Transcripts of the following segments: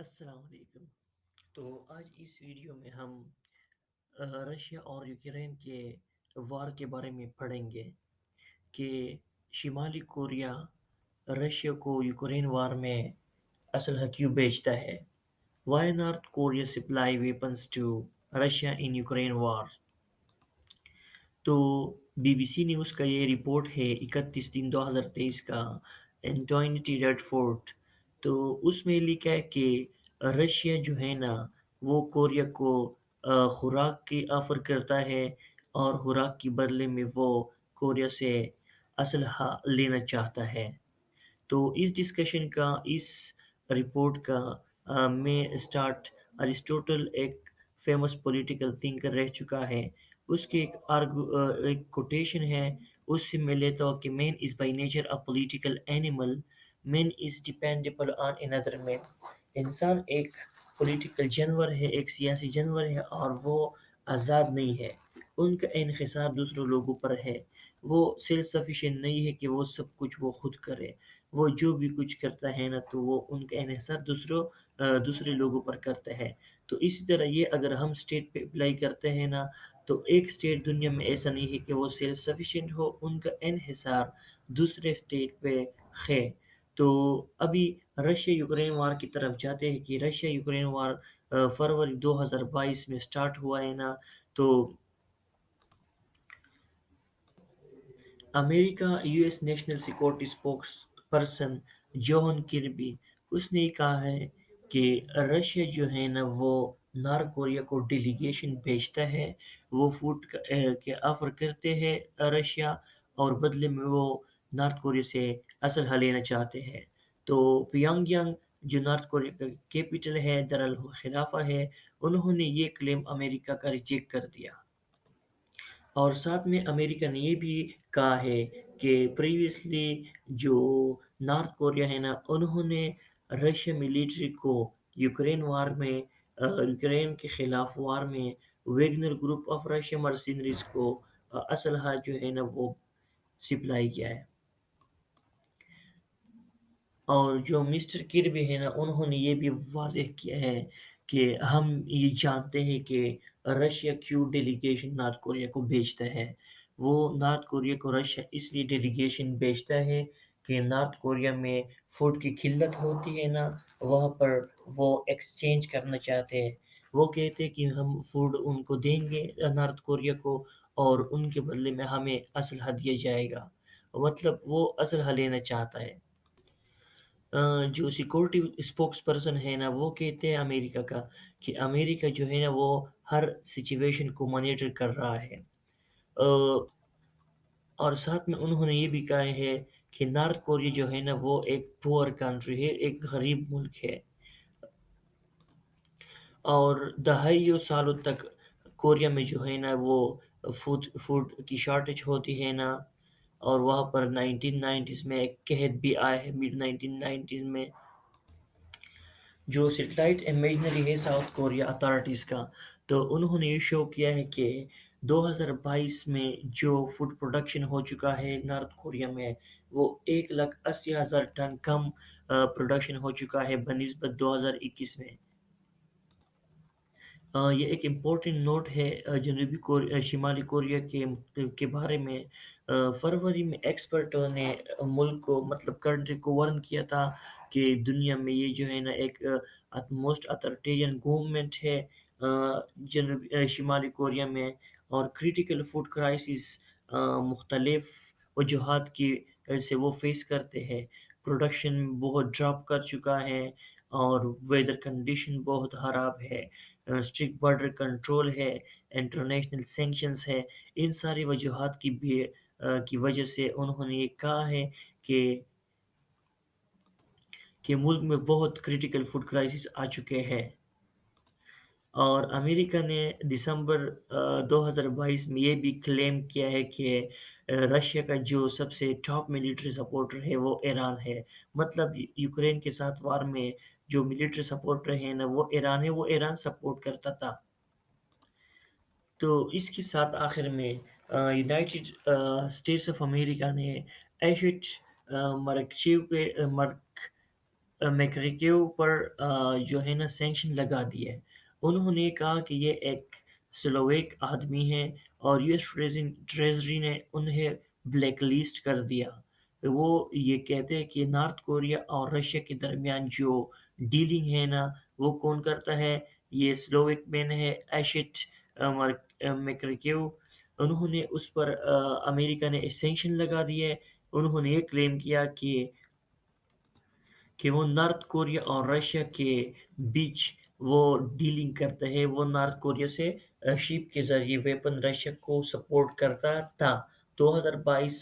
السلام علیکم۔ تو آج اس ویڈیو میں ہم رشیا اور یوکرین کے وار کے بارے میں پڑھیں گے کہ شمالی کوریا رشیا کو یوکرین وار میں اسلحہ کیوں بیچتا ہے۔ Why North Korea supply weapons to Russia in Ukraine war. تو بی بی سی نیوز کا یہ رپورٹ ہے 31/3/2023 کا اینٹونی ریڈ فورٹ۔ تو اس میں لکھا ہے کہ رشیا جو ہے نا وہ کوریا کو خوراک کی آفر کرتا ہے اور خوراک کی بدلے میں وہ کوریا سے اسلحہ لینا چاہتا ہے۔ تو اس ڈسکشن کا اس رپورٹ کا میں اسٹارٹ ارسٹوٹل ایک فیمس پولیٹیکل تھنکر رہ چکا ہے، اس کی ایک کوٹیشن ہے، اس سے میں لیتا ہوں کہ man is by nature a political animal, man is dependable on اندر مین۔ انسان ایک پولیٹیکل جانور ہے، ایک سیاسی جانور ہے اور وہ آزاد نہیں ہے، ان کا انحصار دوسرے لوگوں پر ہے، وہ سیلف سفیشینٹ نہیں ہے کہ وہ سب کچھ وہ خود کرے، وہ جو بھی کچھ کرتا ہے نا تو وہ ان کا انحصار دوسرے لوگوں پر کرتا ہے۔ تو اسی طرح یہ اگر ہم اسٹیٹ پہ اپلائی کرتے ہیں نا تو ایک اسٹیٹ دنیا میں ایسا نہیں ہے کہ وہ سیلف سفیشینٹ ہو، ان کا انحصار دوسرے اسٹیٹ پہ ہے۔ تو ابھی رشیا یوکرین وار کی طرف جاتے ہیں کہ رشیا یوکرین وار فروری 2022 میں سٹارٹ ہوا ہے نا۔ تو امریکہ U S national security spokesperson John Kirby اس نے کہا ہے کہ رشیا جو ہے نا وہ نارتھ کوریا کو ڈیلیگیشن بھیجتا ہے، وہ فوڈ کے آفر کرتے ہیں رشیا، اور بدلے میں وہ نارتھ کوریا سے اسلحہ لینا چاہتے ہیں۔ تو پیونگ یانگ جو نارتھ کوریا کا کیپٹل ہے، دارالخلافہ ہے، انہوں نے یہ کلیم امریکہ کا ریجیکٹ کر دیا۔ اور ساتھ میں امریکہ نے یہ بھی کہا ہے کہ پریویسلی جو نارتھ کوریا ہے نا انہوں نے رشیا ملیٹری کو یوکرین وار میں یوکرین کے خلاف وار میں ویگنر گروپ آف رشیا مرسینریز کو اسلحہ جو ہے نا وہ سپلائی کیا ہے۔ اور جو مسٹر کربی ہے نا انہوں نے یہ بھی واضح کیا ہے کہ ہم یہ جانتے ہیں کہ رشیا کیوں ڈیلیگیشن نارتھ کوریا کو بھیجتا ہے۔ وہ نارتھ کوریا کو رشیا اس لیے ڈیلیگیشن بھیجتا ہے کہ نارتھ کوریا میں فوڈ کی قلت ہوتی ہے نا، وہاں پر وہ ایکسچینج کرنا چاہتے ہیں، وہ کہتے ہیں کہ ہم فوڈ ان کو دیں گے نارتھ کوریا کو اور ان کے بدلے میں ہمیں اسلحہ دیا جائے گا، مطلب وہ اسلحہ لینا چاہتا ہے۔ جو سیکورٹی اسپوکس پرسن ہے نا وہ کہتے ہیں امریکہ کا کہ امریکہ جو ہے نا وہ ہر سچویشن کو مانیٹر کر رہا ہے، اور ساتھ میں انہوں نے یہ بھی کہا ہے کہ نارتھ کوریا جو ہے نا وہ ایک پور کنٹری ہے، ایک غریب ملک ہے، اور دہائیوں سالوں تک کوریا میں جو ہے نا وہ فوڈ کی شارٹیج ہوتی ہے نا، اور وہاں پر 1990s میں ایک قحط بھی آیا ہے، مڈ 1990s میں۔ جو سیٹلائٹ امیجنری ہے ساؤتھ کوریا اتھارٹیز کا، تو انہوں نے یہ شو کیا ہے کہ 2022 میں جو فوڈ پروڈکشن ہو چکا ہے نارتھ کوریا میں وہ 180,000 ٹن کم پروڈکشن ہو چکا ہے بنسبت 2021 میں۔ یہ ایک امپورٹنٹ نوٹ ہے شمالی کوریا کے بارے میں۔ فروری میں ایکسپرٹوں نے ملک کو مطلب کنٹری کو وارن کیا تھا کہ دنیا میں یہ جو ہے نا ایک موسٹ اتھارٹیرین گورنمنٹ ہے شمالی کوریا میں، اور کریٹیکل فوڈ کرائسس مختلف وجوہات کی سے وہ فیس کرتے ہیں۔ پروڈکشن بہت ڈراپ کر چکا ہے اور ویدر کنڈیشن بہت خراب ہے، اسٹرکٹ بارڈر کنٹرول ہے، انٹرنیشنل سینکشنز ہے، ان ساری وجوہات کی وجہ سے انہوں نے یہ کہا ہے کہ ملک میں بہت کریٹیکل فوڈ کرائسس آ چکے ہیں۔ اور امریکہ نے دسمبر 2022 میں یہ بھی کلیم کیا ہے کہ رشیا کا جو سب سے ٹاپ ملٹری سپورٹر ہے وہ ایران ہے، مطلب یوکرین کے ساتھ وار میں جو ملٹری سپورٹر ہے نا وہ ایران ہے، وہ ایران سپورٹ کرتا تھا۔ تو اس کے ساتھ آخر میں یونائٹڈ اسٹیٹس آف امریکہ نے ایشٹ میکریکیو پر جو ہے نا سینکشن لگا دیا ہے۔ انہوں نے کہا کہ یہ ایک سلوویک آدمی ہے اور یو ایس ٹریزری نے انہیں بلیک لسٹ کر دیا۔ وہ یہ کہتے ہیں کہ نارتھ کوریا اور رشیا کے درمیان جو ڈیلنگ ہے نا وہ کون کرتا ہے، یہ سلوویک مین ہے ایشٹ میکریکیو۔ انہوں نے اس پر امریکہ نے سینکشن لگا دیے۔ انہوں نے یہ کلیم کیا کہ وہ نارتھ کوریا اور رشیا کے بیچ وہ ڈیلنگ کرتا ہے، وہ نارتھ کوریا سے شپ کے ذریعے ویپن رشیا کو سپورٹ کرتا تھا 2022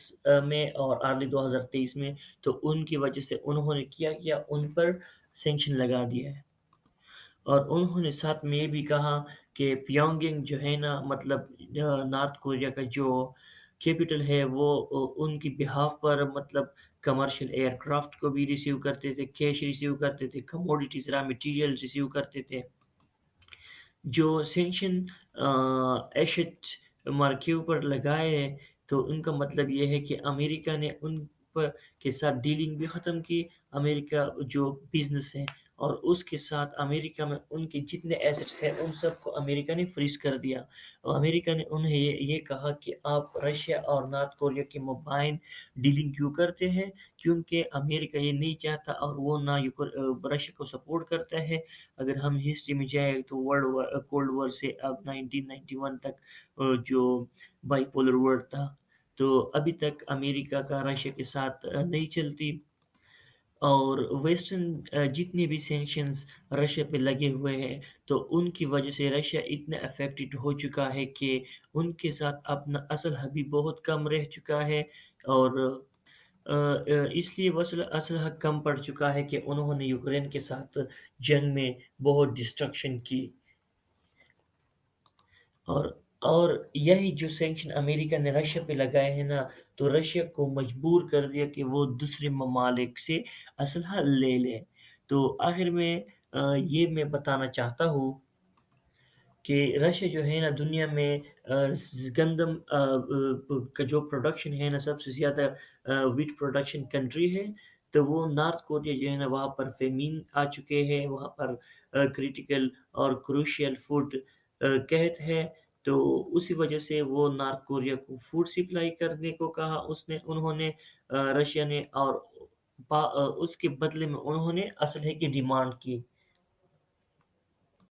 میں اور ارلی 2023 میں، تو ان کی وجہ سے انہوں نے کیا ان پر سینکشن لگا دیا ہے۔ اور انہوں نے ساتھ میں یہ بھی کہا کہ پیونگینگ جو ہے نا مطلب نارتھ کوریا کا جو کیپٹل ہے وہ ان کی بہاف پر مطلب کمرشل ایئر کرافٹ کو بھی ریسیو کرتے تھے، کیش ریسیو کرتے تھے، کموڈیٹیز را مٹیریل ریسیو کرتے تھے۔ جو سینکشن ایشٹ مارکیو پر لگائے ہیں تو ان کا مطلب یہ ہے کہ امریکہ نے ان پر کے ساتھ ڈیلنگ بھی ختم کی، امریکہ جو بزنس ہے، اور اس کے ساتھ امریکہ میں ان کے جتنے ایسٹس ہیں ان سب کو امریکہ نے فریز کر دیا۔ اور امریکہ نے انہیں یہ کہا کہ آپ رشیا اور نارتھ کوریا کے مابین ڈیلنگ کیوں کرتے ہیں، کیونکہ امریکہ یہ نہیں چاہتا اور وہ نہ رشیا کو سپورٹ کرتا ہے۔ اگر ہم ہسٹری میں جائیں تو کولڈ وار سے اب 1991 تک جو بائی پولر ورلڈ تھا تو ابھی تک امریکہ کا رشیا کے ساتھ نہیں چلتی، اور ویسٹرن جتنے بھی سینکشنز رشیا پہ لگے ہوئے ہیں تو ان کی وجہ سے رشیا اتنا افیکٹڈ ہو چکا ہے کہ ان کے ساتھ اپنا اسلحہ بھی بہت کم رہ چکا ہے، اور اس لیے وہ اسلحہ کم پڑ چکا ہے کہ انہوں نے یوکرین کے ساتھ جنگ میں بہت ڈسٹرکشن کی۔ اور اور یہی جو سینکشن امریکہ نے رشیا پہ لگائے ہیں نا تو رشیا کو مجبور کر دیا کہ وہ دوسرے ممالک سے اسلحہ لے لے۔ تو آخر میں یہ میں بتانا چاہتا ہوں کہ رشیا جو ہے نا دنیا میں گندم کا جو پروڈکشن ہے نا سب سے زیادہ ویٹ پروڈکشن کنٹری ہے، تو وہ نارتھ کوریا جو ہے نا وہاں پر فیمین آ چکے ہیں، وہاں پر کریٹیکل اور کروشیل فوڈ قحط ہے، تو اسی وجہ سے وہ نارتھ کوریا کو فوڈ سپلائی کرنے کو کہا انہوں نے رشیا نے، اور اس کے بدلے میں انہوں نے اسلحے کی ڈیمانڈ کی۔